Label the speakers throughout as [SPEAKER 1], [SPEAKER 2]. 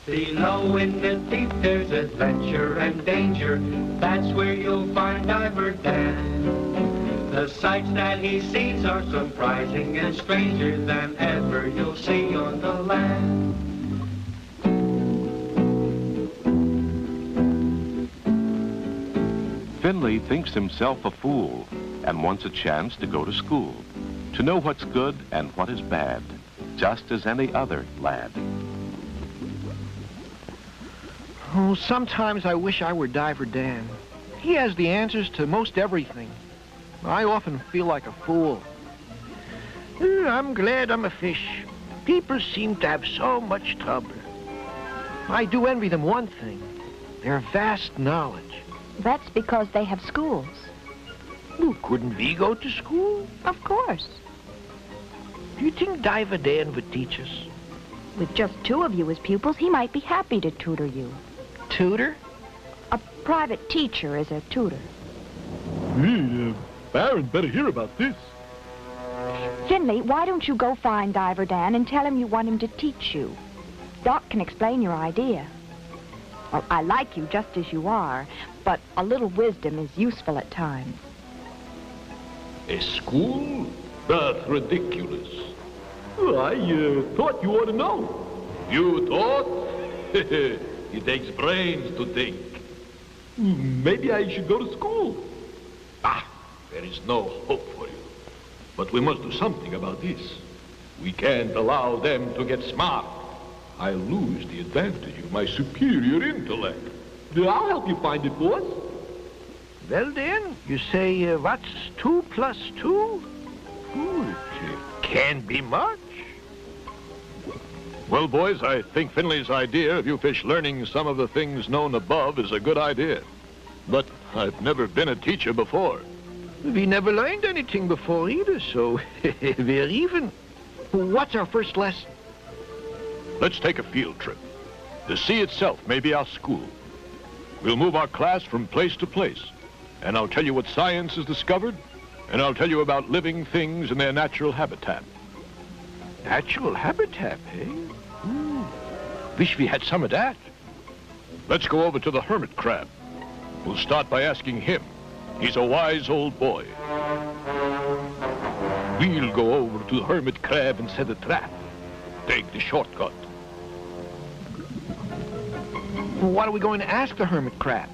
[SPEAKER 1] Below in the deep there's adventure and danger. That's where you'll find Diver Dan. The sights that he sees are surprising and stranger than ever you'll see on the land.
[SPEAKER 2] Finley thinks himself a fool and wants a chance to go to school, to know what's good and what is bad, just as any other lad.
[SPEAKER 3] Oh, sometimes I wish I were Diver Dan. He has the answers to most everything. I often feel like a fool. I'm glad I'm a fish. People seem to have so much trouble. I do envy them one thing, their vast knowledge.
[SPEAKER 4] That's because they have schools.
[SPEAKER 3] Well, couldn't we go to school?
[SPEAKER 4] Of course.
[SPEAKER 3] Do you think Diver Dan would teach us?
[SPEAKER 4] With just 2 of you as pupils, he might be happy to tutor you.
[SPEAKER 3] Tutor?
[SPEAKER 4] A private teacher is a tutor.
[SPEAKER 5] Baron better hear about this.
[SPEAKER 4] Finley, why don't you go find Diver Dan and tell him you want him to teach you? Doc can explain your idea. Well, I like you just as you are, but a little wisdom is useful at times.
[SPEAKER 5] A school? That's ridiculous. I thought you ought to know. You thought? It takes brains to think. Maybe I should go to school. There is no hope for you. But we must do something about this. We can't allow them to get smart. I lose the advantage of my superior intellect. I'll help you find it, boss.
[SPEAKER 3] Well then, you say, what's 2 plus 2? It can't be much.
[SPEAKER 5] Well, boys, I think Finley's idea of you fish learning some of the things known above is a good idea. But I've never been a teacher before.
[SPEAKER 3] We never learned anything before either, so we're even. What's our first lesson?
[SPEAKER 5] Let's take a field trip. The sea itself may be our school. We'll move our class from place to place, and I'll tell you what science has discovered, and I'll tell you about living things in their natural habitat.
[SPEAKER 3] Natural habitat, eh? Wish we had some of that.
[SPEAKER 5] Let's go over to the hermit crab. We'll start by asking him. He's a wise old boy. We'll go over to the hermit crab and set a trap. Take the shortcut.
[SPEAKER 3] What are we going to ask the hermit crab?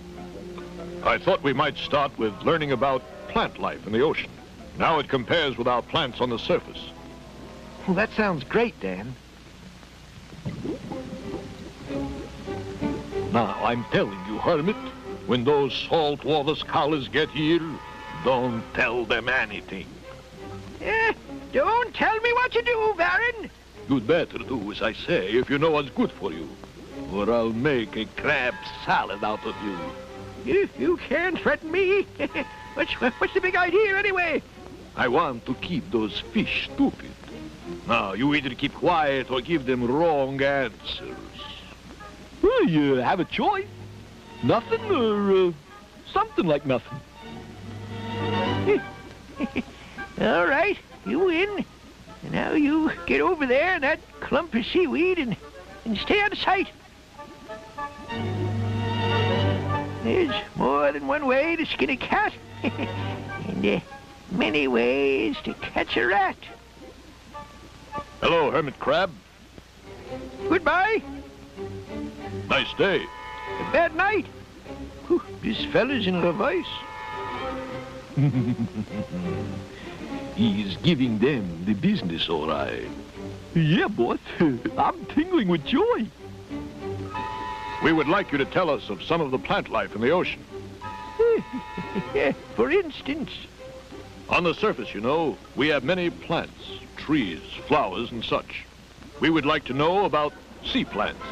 [SPEAKER 5] I thought we might start with learning about plant life in the ocean. Now it compares with our plants on the surface.
[SPEAKER 3] Well, that sounds great, Dan.
[SPEAKER 5] Now, I'm telling you, Hermit, when those saltwater scholars get here, don't tell them anything.
[SPEAKER 3] Don't tell me what to do, Baron.
[SPEAKER 5] You'd better do as I say if you know what's good for you, or I'll make a crab salad out of you.
[SPEAKER 3] You can't threaten me. What's the big idea, anyway?
[SPEAKER 5] I want to keep those fish stupid. Now, you either keep quiet or give them wrong answers.
[SPEAKER 6] Well, you have a choice. Nothing or something like nothing.
[SPEAKER 3] All right, you win. Now you get over there in that clump of seaweed and stay out of sight. There's more than one way to skin a cat, and many ways to catch a rat.
[SPEAKER 5] Hello, Hermit Crab.
[SPEAKER 3] Goodbye.
[SPEAKER 5] Nice day.
[SPEAKER 3] A bad night. Whew, this fella's in reverse.
[SPEAKER 5] He's giving them the business, all right.
[SPEAKER 6] Yeah, boss. I'm tingling with joy.
[SPEAKER 5] We would like you to tell us of some of the plant life in the ocean.
[SPEAKER 3] For instance?
[SPEAKER 5] On the surface, you know, we have many plants, trees, flowers, and such. We would like to know about sea plants.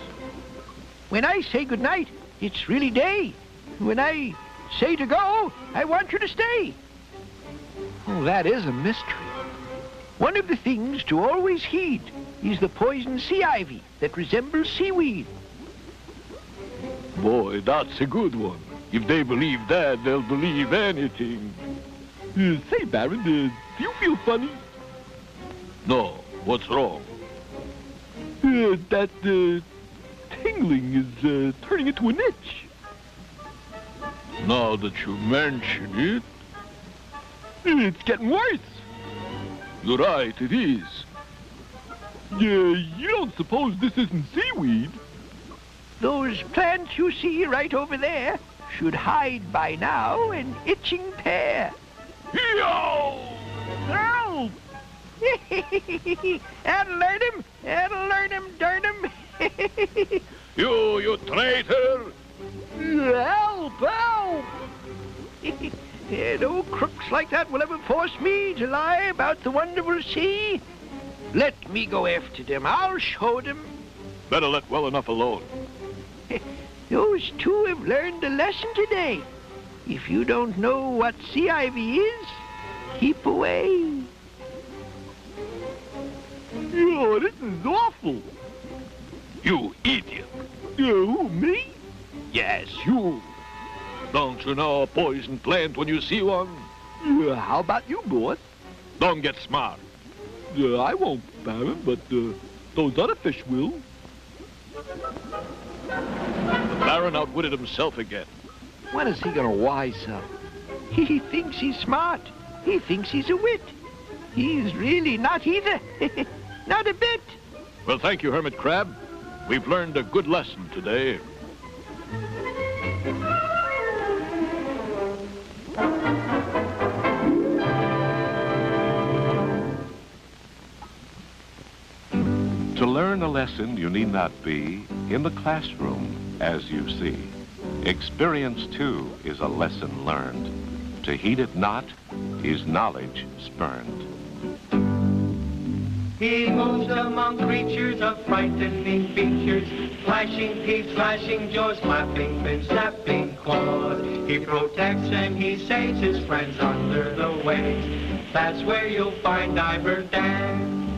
[SPEAKER 3] When I say goodnight, it's really day. When I say to go, I want you to stay. Oh, that is a mystery. One of the things to always heed is the poison sea ivy that resembles seaweed.
[SPEAKER 5] Boy, that's a good one. If they believe that, they'll believe anything.
[SPEAKER 6] Say, Baron, do you feel funny?
[SPEAKER 5] No, what's wrong?
[SPEAKER 6] tingling is turning into an itch. Now that you mention it, it's getting worse. You're right, it is. You don't suppose this isn't seaweed?
[SPEAKER 3] Those plants you see right over there should hide by now an itching pair.
[SPEAKER 6] Yo!
[SPEAKER 3] Help! That'll learn him, darn him.
[SPEAKER 5] You traitor!
[SPEAKER 3] Help! No crooks like that will ever force me to lie about the wonderful sea. Let me go after them. I'll show them.
[SPEAKER 5] Better let well enough alone.
[SPEAKER 3] Those two have learned a lesson today. If you don't know what sea ivy is, keep away.
[SPEAKER 6] Oh, this is awful.
[SPEAKER 5] You idiot!
[SPEAKER 6] Who, me?
[SPEAKER 5] Yes, you. Don't you know a poison plant when you see one?
[SPEAKER 6] How about you, boss?
[SPEAKER 5] Don't get smart.
[SPEAKER 6] I won't, Baron, but those other fish will.
[SPEAKER 5] The Baron outwitted himself again.
[SPEAKER 3] When is he gonna wise up? He thinks he's smart. He thinks he's a wit. He's really not either. Not a bit.
[SPEAKER 5] Well, thank you, Hermit Crab. We've learned a good lesson today.
[SPEAKER 2] To learn a lesson, you need not be in the classroom, as you see. Experience, too, is a lesson learned. To heed it not is knowledge spurned.
[SPEAKER 1] He moves among creatures of frightening features, flashing teeth, flashing jaws, flapping fins, snapping claws. He protects and he saves his friends under the waves. That's where you'll find Diver Dan.